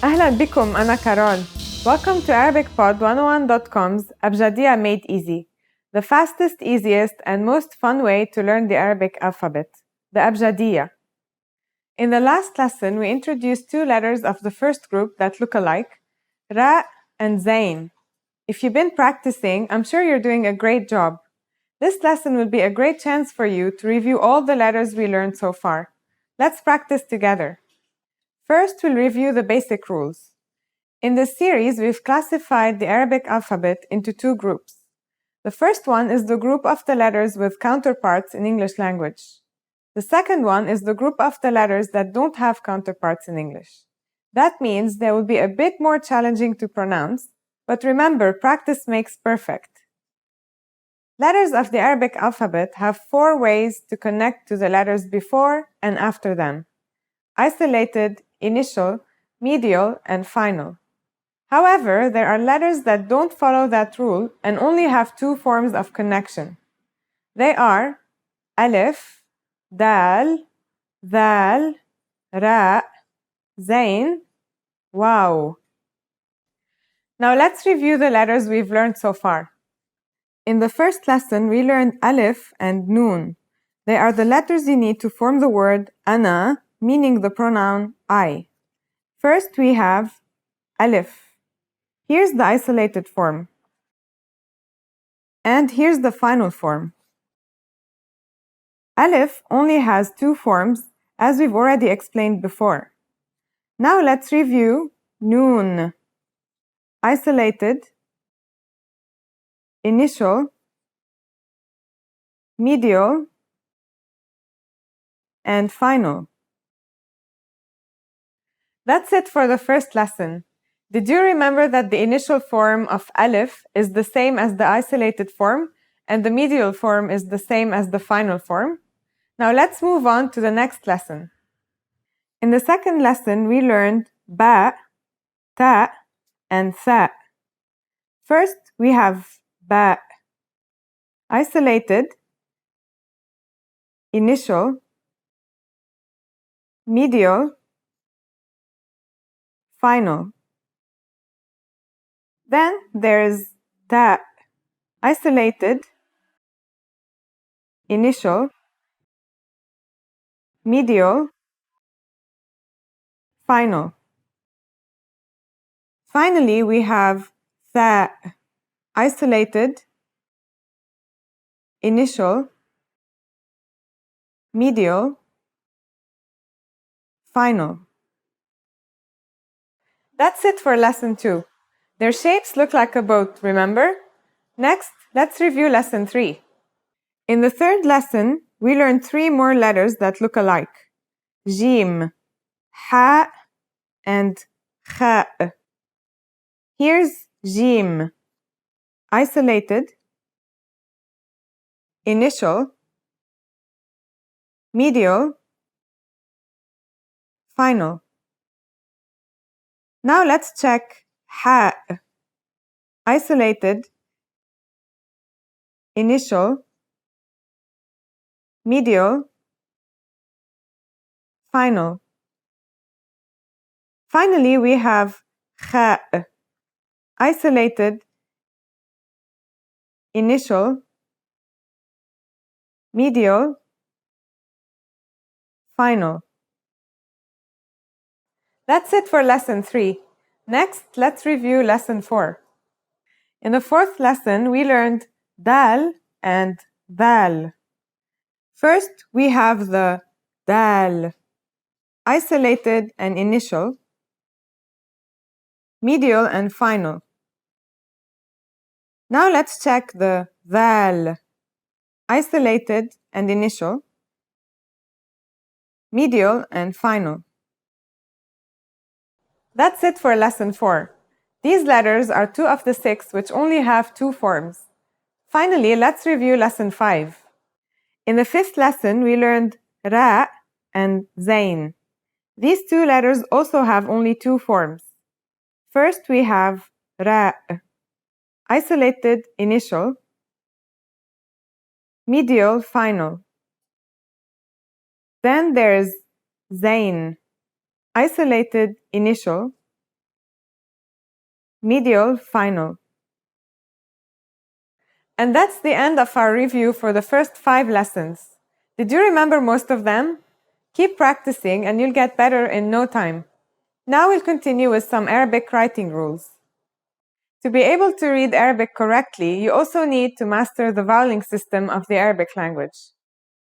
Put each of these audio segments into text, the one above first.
أهلا بكم أنا كارول. Welcome to ArabicPod101.com's Abjadiya Made Easy, the fastest, easiest, and most fun way to learn the Arabic alphabet, the Abjadiya. In the last lesson, we introduced two letters of the first group that look alike, Ra and Zain. If you've been practicing, I'm sure you're doing a great job. This lesson will be a great chance for you to review all the letters we learned so far. Let's practice together. First, we'll review the basic rules. In this series, we've classified the Arabic alphabet into two groups. The first one is the group of the letters with counterparts in English language. The second one is the group of the letters that don't have counterparts in English. That means they will be a bit more challenging to pronounce, but remember, practice makes perfect. Letters of the Arabic alphabet have four ways to connect to the letters before and after them: isolated, initial, medial, and final. However, there are letters that don't follow that rule and only have two forms of connection. They are alif, dal, dhal, ra, zain, waw. Now let's review the letters we've learned so far. In the first lesson, we learned alif and noon. They are the letters you need to form the word ana, meaning the pronoun I. First, we have alif. Here's the isolated form. And here's the final form. Alif only has two forms, as we've already explained before. Now let's review noon. Isolated, initial, medial, and final. That's it for the first lesson. Did you remember that the initial form of alif is the same as the isolated form, and the medial form is the same as the final form? Now let's move on to the next lesson. In the second lesson, we learned ba, ta, and tha. First, we have ba. Isolated, initial, medial, final. Then there's ta. Isolated, initial, medial, final. Finally, we have tha. Isolated, initial, medial, final. That's it for lesson 2. Their shapes look like a boat, remember? Next, let's review lesson 3. In the third lesson, we learned 3 more letters that look alike: jim, ha, and kha. Here's jim. Isolated, initial, medial, final. Now let's check ha. Isolated, initial, medial, final. Finally, we have kha. Isolated, initial, medial, final. That's it for lesson 3. Next, let's review lesson 4. In the fourth lesson, we learned dal and dhal. First, we have the dal, isolated and initial, medial and final. Now let's check the dhal, isolated and initial, medial and final. That's it for lesson 4. These letters are 2 of the 6 which only have 2 forms. Finally, let's review lesson 5. In the 5th lesson, we learned ra and zain. These 2 letters also have only 2 forms. First, we have ra, isolated, initial, medial, final. Then there's zain, isolated, initial, medial, final. And that's the end of our review for the first 5 lessons. Did you remember most of them? Keep practicing and you'll get better in no time. Now we'll continue with some Arabic writing rules. To be able to read Arabic correctly, you also need to master the voweling system of the Arabic language.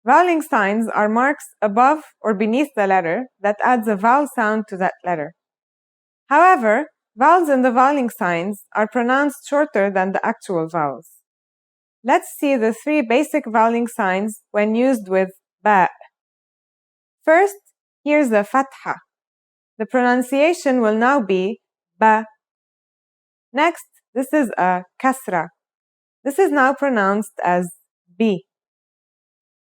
Voweling signs are marks above or beneath the letter that adds a vowel sound to that letter. However, vowels in the voweling signs are pronounced shorter than the actual vowels. Let's see the 3 basic voweling signs when used with ba. First, here's the fatha. The pronunciation will now be ba. Next, this is a kasra. This is now pronounced as bi.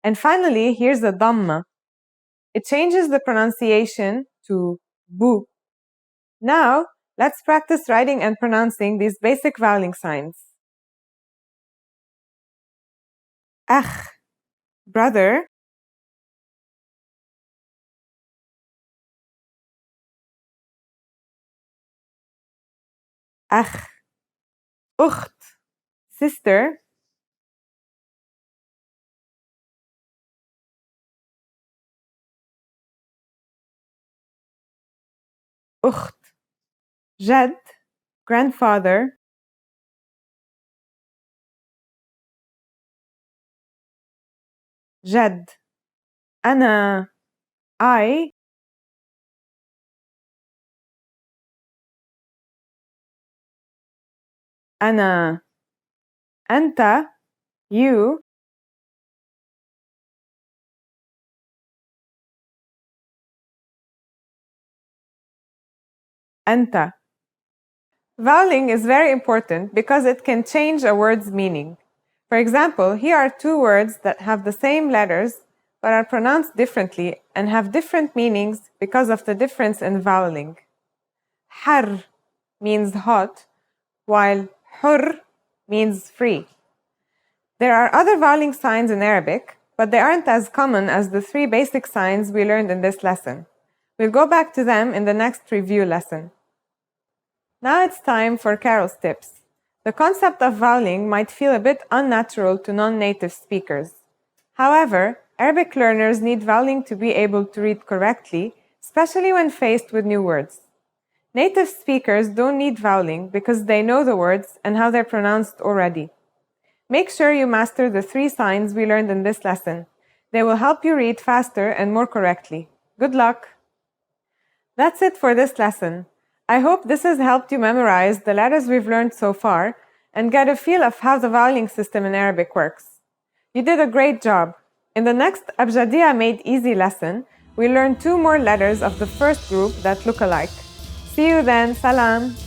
And finally, here's a dhamma. It changes the pronunciation to bu. Now, let's practice writing and pronouncing these basic voweling signs. Akh, brother. Akh, ukht, sister. Ukht, jad, grandfather. جد. أنا I. أنا. أنت you. أنت. Voweling is very important because it can change a word's meaning. For example, here are 2 words that have the same letters but are pronounced differently and have different meanings because of the difference in voweling. Har means hot, while hur means free. There are other voweling signs in Arabic, but they aren't as common as the 3 basic signs we learned in this lesson. We'll go back to them in the next review lesson. Now it's time for Carol's tips. The concept of voweling might feel a bit unnatural to non-native speakers. However, Arabic learners need voweling to be able to read correctly, especially when faced with new words. Native speakers don't need voweling because they know the words and how they're pronounced already. Make sure you master the 3 signs we learned in this lesson. They will help you read faster and more correctly. Good luck! That's it for this lesson. I hope this has helped you memorize the letters we've learned so far and get a feel of how the voweling system in Arabic works. You did a great job. In the next Abjadiya Made Easy lesson, we'll learn 2 more letters of the first group that look alike. See you then. Salam!